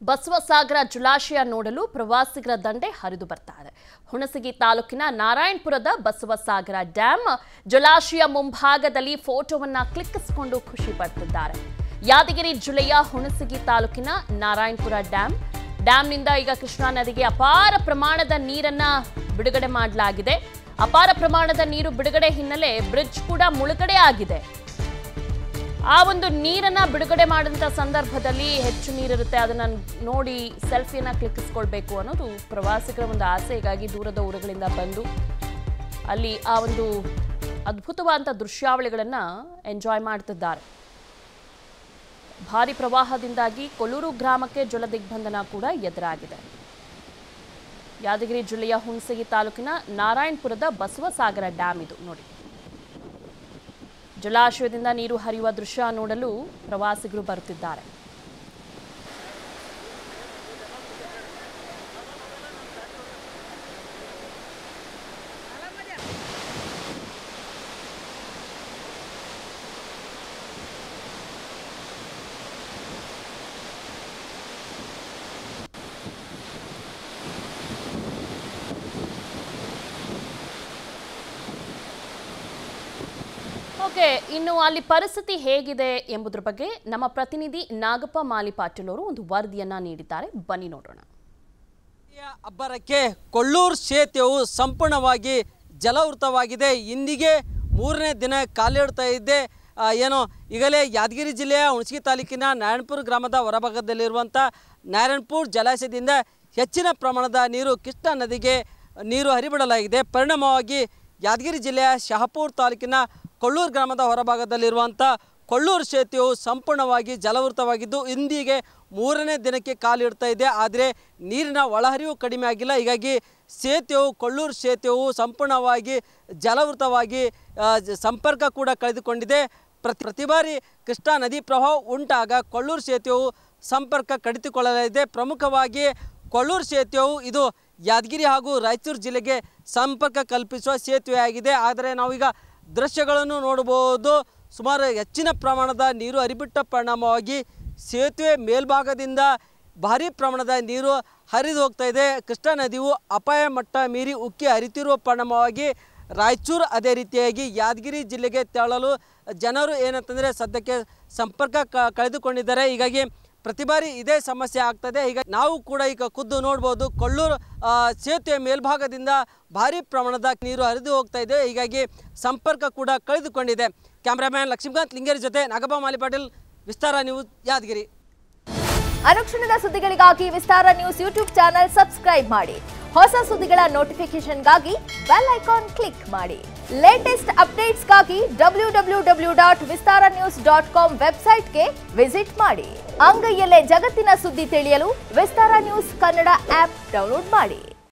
ಬಸವಸಾಗರ ಜಲಾಶಯ ನೋಡಲು ಪ್ರವಾಸಿಗರ ದಂಡೆ ಹರಿದು ಬರ್ತಾ ಇದೆ. ಹುಣಸಗಿ ತಾಲೂಕಿನ ನಾರಾಯಣಪುರದ ಬಸವಸಾಗರ ಡ್ಯಾಮ್ ಜಲಾಶಯ ಮುಂಭಾಗದಲ್ಲಿ ಫೋಟೋವನ್ನ ಕ್ಲಿಕ್ಕಿಸಿಕೊಂಡು ಖುಷಿ ಪಡ್ತಿದ್ದಾರೆ. ಯಾದಗಿರಿ ಜಿಲ್ಲೆಯ ಹುಣಸಗಿ ತಾಲೂಕಿನ ನಾರಾಯಣಪುರ ಡ್ಯಾಮ್ನಿಂದ ಈಗ ಕೃಷ್ಣಾ ನದಿಗೆ ಅಪಾರ ಪ್ರಮಾಣದ ನೀರನ್ನ ಬಿಡುಗಡೆ ಮಾಡಲಾಗಿದೆ. ಅಪಾರ ಪ್ರಮಾಣದ ನೀರು ಬಿಡುಗಡೆ ಹಿನ್ನೆಲೆ ಬ್ರಿಡ್ಜ್ ಕೂಡ ಮುಳುಗಡೆ ಆಗಿದೆ. ಆ ಒಂದು ನೀರನ್ನ ಬಿಡುಗಡೆ ಮಾಡಿದಂತ ಸಂದರ್ಭದಲ್ಲಿ ಹೆಚ್ಚು ನೀರಿರುತ್ತೆ, ಅದನ್ನ ನೋಡಿ ಸೆಲ್ಫಿಯನ್ನ ಕ್ಲಿಕ್ಕಿಸ್ಕೊಳ್ಬೇಕು ಅನ್ನೋದು ಪ್ರವಾಸಿಗರ ಒಂದು ಆಸೆ. ಹೀಗಾಗಿ ದೂರದ ಊರುಗಳಿಂದ ಬಂದು ಅಲ್ಲಿ ಆ ಒಂದು ಅದ್ಭುತವಾದ ದೃಶ್ಯಾವಳಿಗಳನ್ನ ಎಂಜಾಯ್ ಮಾಡ್ತಿದ್ದಾರೆ. ಭಾರಿ ಪ್ರವಾಹದಿಂದಾಗಿ ಕೊಲ್ಲೂರು ಗ್ರಾಮಕ್ಕೆ ಜಲ ದಿಗ್ಬಂಧನ ಕೂಡ ಎದುರಾಗಿದೆ. ಯಾದಗಿರಿ ಜಿಲ್ಲೆಯ ಹುಣಸಗಿ ತಾಲೂಕಿನ ನಾರಾಯಣಪುರದ ಬಸವಸಾಗರ ಡ್ಯಾಮ್ ಇದು ನೋಡಿ. ಜಲಾಶಯದಿಂದ ನೀರು ಹರಿಯುವ ದೃಶ್ಯ ನೋಡಲು ಪ್ರವಾಸಿಗರು ಬರುತ್ತಿದ್ದಾರೆ. ಇನ್ನು ಅಲ್ಲಿ ಪರಿಸ್ಥಿತಿ ಹೇಗಿದೆ ಎಂಬುದರ ಬಗ್ಗೆ ನಮ್ಮ ಪ್ರತಿನಿಧಿ ನಾಗಪ್ಪ ಮಾಲಿಪಾಟೀಲ್ ಅವರು ಒಂದು ವರದಿಯನ್ನ ನೀಡಿದ್ದಾರೆ. ಬನ್ನಿ ನೋಡೋಣ. ಅಬ್ಬರಕ್ಕೆ ಕೊಲ್ಲೂರು ಸೇತುವೆಯು ಸಂಪೂರ್ಣವಾಗಿ ಜಲವೃತವಾಗಿದೆ. ಇಂದಿಗೆ 3ನೇ ದಿನ ಕಾಲಿಡ್ತಾ ಇದ್ದೆ. ಏನೋ ಈಗಲೇ ಯಾದಗಿರಿ ಜಿಲ್ಲೆಯ ಹುಣಸಗಿ ತಾಲೂಕಿನ ನಾರಾಯಣಪುರ ಗ್ರಾಮದ ಹೊರಭಾಗದಲ್ಲಿರುವಂಥ ನಾರಾಯಣಪುರ ಜಲಾಶಯದಿಂದ ಹೆಚ್ಚಿನ ಪ್ರಮಾಣದ ನೀರು ಕೃಷ್ಣಾ ನದಿಗೆ ನೀರು ಹರಿಬಿಡಲಾಗಿದೆ. ಪರಿಣಾಮವಾಗಿ ಯಾದಗಿರಿ ಜಿಲ್ಲೆಯ ಶಹಾಪುರ ತಾಲೂಕಿನ ಕೊಲ್ಲೂರು ಗ್ರಾಮದ ಹೊರಭಾಗದಲ್ಲಿರುವಂಥ ಕೊಲ್ಲೂರು ಸೇತುವೆಯು ಸಂಪೂರ್ಣವಾಗಿ ಜಲವೃತವಾಗಿದ್ದು ಇಂದಿಗೆ 3ನೇ ದಿನಕ್ಕೆ ಕಾಲಿಡ್ತಾ ಇದೆ. ಆದರೆ ನೀರಿನ ಒಳಹರಿವು ಕಡಿಮೆ ಆಗಿಲ್ಲ. ಹೀಗಾಗಿ ಕೊಲ್ಲೂರು ಸೇತುವೆಯು ಸಂಪೂರ್ಣವಾಗಿ ಜಲವೃತವಾಗಿ ಸಂಪರ್ಕ ಕೂಡ ಕಳೆದುಕೊಂಡಿದೆ. ಪ್ರತಿ ಬಾರಿ ಕೃಷ್ಣಾ ನದಿ ಪ್ರವಾಹ ಉಂಟಾಗ ಕೊಲ್ಲೂರು ಸೇತುವೆಯು ಸಂಪರ್ಕ ಕಡಿತುಕೊಳ್ಳಲಿದೆ. ಪ್ರಮುಖವಾಗಿ ಕೊಲ್ಲೂರು ಸೇತುವೆಯು ಇದು ಯಾದಗಿರಿ ಹಾಗೂ ರಾಯಚೂರು ಜಿಲ್ಲೆಗೆ ಸಂಪರ್ಕ ಕಲ್ಪಿಸುವ ಸೇತುವೆಯಾಗಿದೆ. ಆದರೆ ನಾವೀಗ ದೃಶ್ಯಗಳನ್ನು ನೋಡಬಹುದು. ಸುಮಾರು ಹೆಚ್ಚಿನ ಪ್ರಮಾಣದ ನೀರು ಹರಿಬಿಟ್ಟ ಪರಿಣಾಮವಾಗಿ ಸೇತುವೆ ಮೇಲ್ಭಾಗದಿಂದ ಭಾರೀ ಪ್ರಮಾಣದ ನೀರು ಹರಿದು ಹೋಗ್ತಾ ಇದೆ. ಕೃಷ್ಣಾ ನದಿಯು ಅಪಾಯ ಮಟ್ಟ ಮೀರಿ ಉಕ್ಕಿ ಹರಿತಿರುವ ಪರಿಣಾಮವಾಗಿ ರಾಯಚೂರು ಅದೇ ರೀತಿಯಾಗಿ ಯಾದಗಿರಿ ಜಿಲ್ಲೆಗೆ ತೆರಳಲು ಜನರು ಏನಂತಂದರೆ ಸದ್ಯಕ್ಕೆ ಸಂಪರ್ಕ ಕಳೆದುಕೊಂಡಿದ್ದಾರೆ. ಹೀಗಾಗಿ ಪ್ರತಿ ಬಾರಿ ಇದೇ ಸಮಸ್ಯೆ ಆಗ್ತದೆ. ಈಗ ನಾವು ಕೂಡ ಈಗ ಖುದ್ದು ನೋಡ್ಬೋದು, ಕೊಲ್ಲೂರು ಸೇತುವೆ ಮೇಲ್ಭಾಗದಿಂದ ಭಾರೀ ಪ್ರಮಾಣದ ನೀರು ಹರಿದು ಹೋಗ್ತಾ ಇದೆ. ಹೀಗಾಗಿ ಸಂಪರ್ಕ ಕೂಡ ಕಳೆದುಕೊಂಡಿದೆ. ಕ್ಯಾಮ್ರಾಮ್ಯಾನ್ ಲಕ್ಷ್ಮೀಕಾಂತ್ ಲಿಂಗೇರಿ ಜೊತೆ ನಾಗಪ್ಪ ಮಾಲಿಪಾಟೀಲ್, ವಿಸ್ತಾರ ನ್ಯೂಸ್, ಯಾದಗಿರಿ. ಅನುಕ್ಷಣದ ಸುದ್ದಿಗಳಿಗಾಗಿ ವಿಸ್ತಾರ ನ್ಯೂಸ್ ಯೂಟ್ಯೂಬ್ ಚಾನೆಲ್ ಸಬ್ಸ್ಕ್ರೈಬ್ ಮಾಡಿ. ಹೊಸ ಸುದ್ದಿಗಳ ನೋಟಿಫಿಕೇಶನ್ಗಾಗಿ ಬೆಲ್ ಐಕಾನ್ ಕ್ಲಿಕ್ ಮಾಡಿ. ಲೇಟೆಸ್ಟ್ ಅಪ್ಡೇಟ್ಸ್ಗಾಗಿ www.vistaranews.com ವೆಬ್ಸೈಟ್ಗೆ ವಿಸಿಟ್ ಮಾಡಿ. ಅಂಗೈಯಲ್ಲೇ ಜಗತ್ತಿನ ಸುದ್ದಿ ತಿಳಿಯಲು ವಿಸ್ತಾರ ನ್ಯೂಸ್ ಕನ್ನಡ ಆಪ್ ಡೌನ್ಲೋಡ್ ಮಾಡಿ.